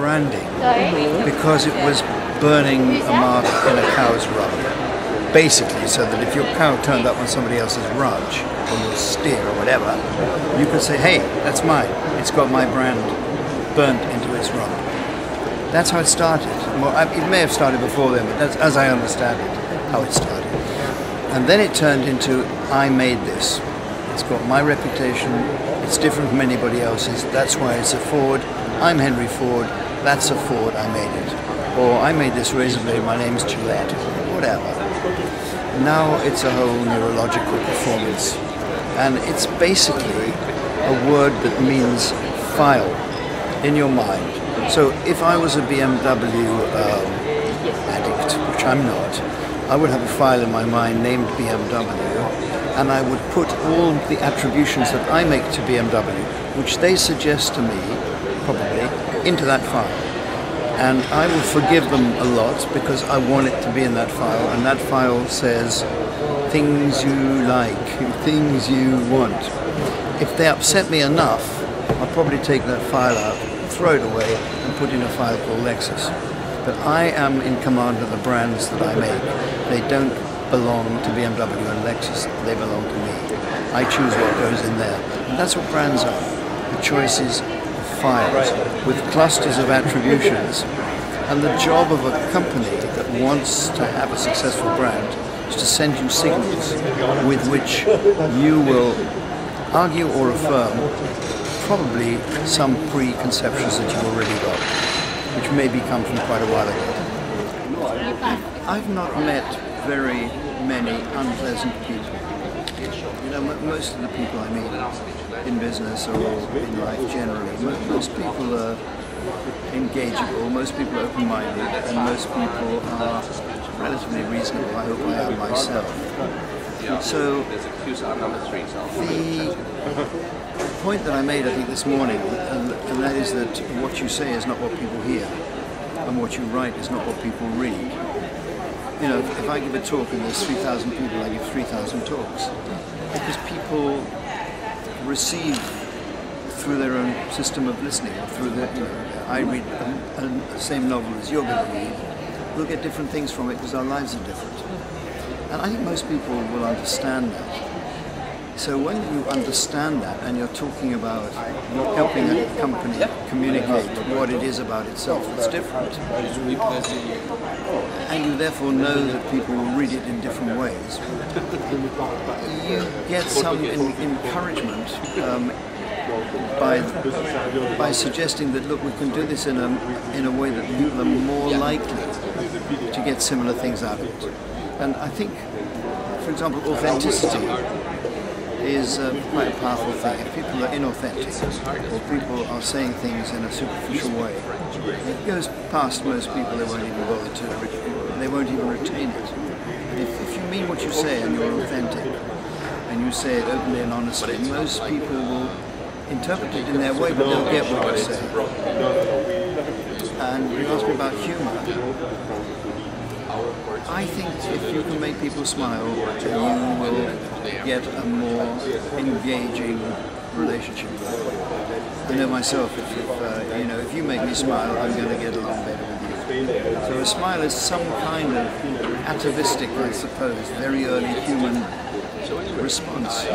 branding because it was burning a mark in a cow's rug, basically, so that if your cow turned up on somebody else's ranch, or your steer or whatever, you could say, hey, that's mine, it's got my brand burnt into its rug. That's how it started. Well, it may have started before then, but that's, as I understand it, how it started. And then it turned into, I made this. It's got my reputation, it's different from anybody else's, that's why it's a Ford, I'm Henry Ford, that's a Ford, I made it. Or I made this razor blade, my name's Gillette, whatever. Now it's a whole neurological performance. And it's basically a word that means file in your mind. So if I was a BMW addict, which I'm not, I would have a file in my mind named BMW, and I would put all the attributions that I make to BMW, which they suggest to me, probably, into that file. And I will forgive them a lot because I want it to be in that file, and that file says things you like, things you want. If they upset me enough, I'll probably take that file out, throw it away, and put in a file called Lexus. But I am in command of the brands that I make. They don't belong to BMW and Lexus, they belong to me. I choose what goes in there. And that's what brands are. The choices of files with clusters of attributions. And the job of a company that wants to have a successful brand is to send you signals with which you will argue or affirm probably some preconceptions that you've already got, which maybe come from quite a while ago. I've not met very many unpleasant people. You know, most of the people I meet in business or in life generally, most people are engageable, most people are open-minded, and most people are relatively reasonable. I hope I am myself. So the point that I made, I think, this morning, and that is that what you say is not what people hear, and what you write is not what people read. You know, if I give a talk and there's 3,000 people, I give 3,000 talks. Because people receive through their own system of listening, or through the, you know, I read the same novel as you're going to read, we'll get different things from it because our lives are different. And I think most people will understand that. So when you understand that and you're talking about helping a company communicate what it is about itself that's different, and you therefore know that people will read it in different ways, you get some encouragement by suggesting that, look, we can do this in a way that people are more likely to get similar things out of it. And I think, for example, authenticity is quite a powerful thing. If people are inauthentic, or people are saying things in a superficial way, it goes past most people. They won't even bother to, they won't even retain it. But if you mean what you say and you're authentic, and you say it openly and honestly, most people will interpret it in their way, but they'll get what you say. And you asked me about humor. I think if you can make people smile, you will get a more engaging relationship with them. I know myself, if you make me smile, I'm going to get along better with you. So a smile is some kind of atavistic, I suppose, very early human response.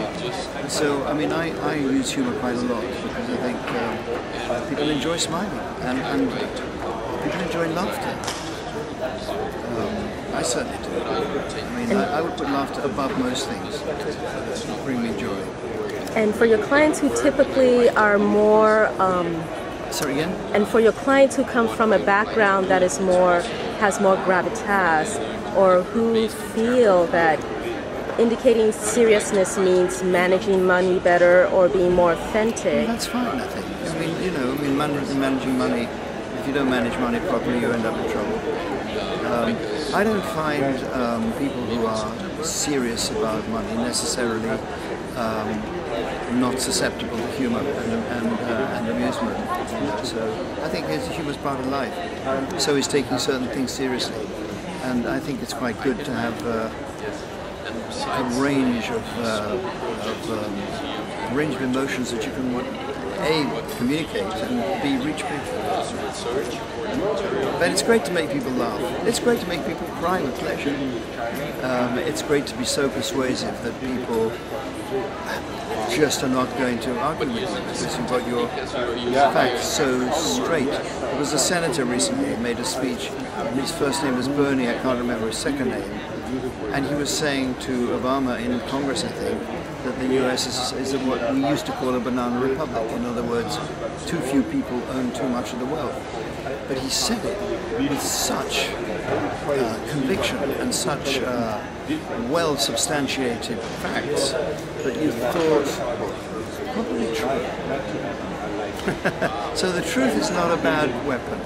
So, I mean, I use humor quite a lot because I think people enjoy smiling and people enjoy laughter. I certainly do. I mean, I would put laughter above most things that bring me joy. And for your clients who typically are more... Sorry, again? And for your clients who come from a background that is has more gravitas, or who feel that indicating seriousness means managing money better or being more authentic. Well, that's fine, I think. I mean, managing money, if you don't manage money properly, you end up in trouble. I don't find people who are serious about money necessarily not susceptible to humour and amusement. So I think humour is part of life. So is taking certain things seriously. And I think it's quite good to have a range of emotions that you can communicate and B, reach people. But it's great to make people laugh. It's great to make people cry with pleasure. It's great to be so persuasive that people just are not going to argue with you because you've got your facts so straight. There was a senator recently who made a speech. His first name was Bernie, I can't remember his second name. And he was saying to Obama in Congress, I think, that the US is what we used to call a banana republic. In other words, too few people own too much of the wealth. But he said it with such conviction and such well-substantiated facts that you thought, probably true. So the truth is not a bad weapon.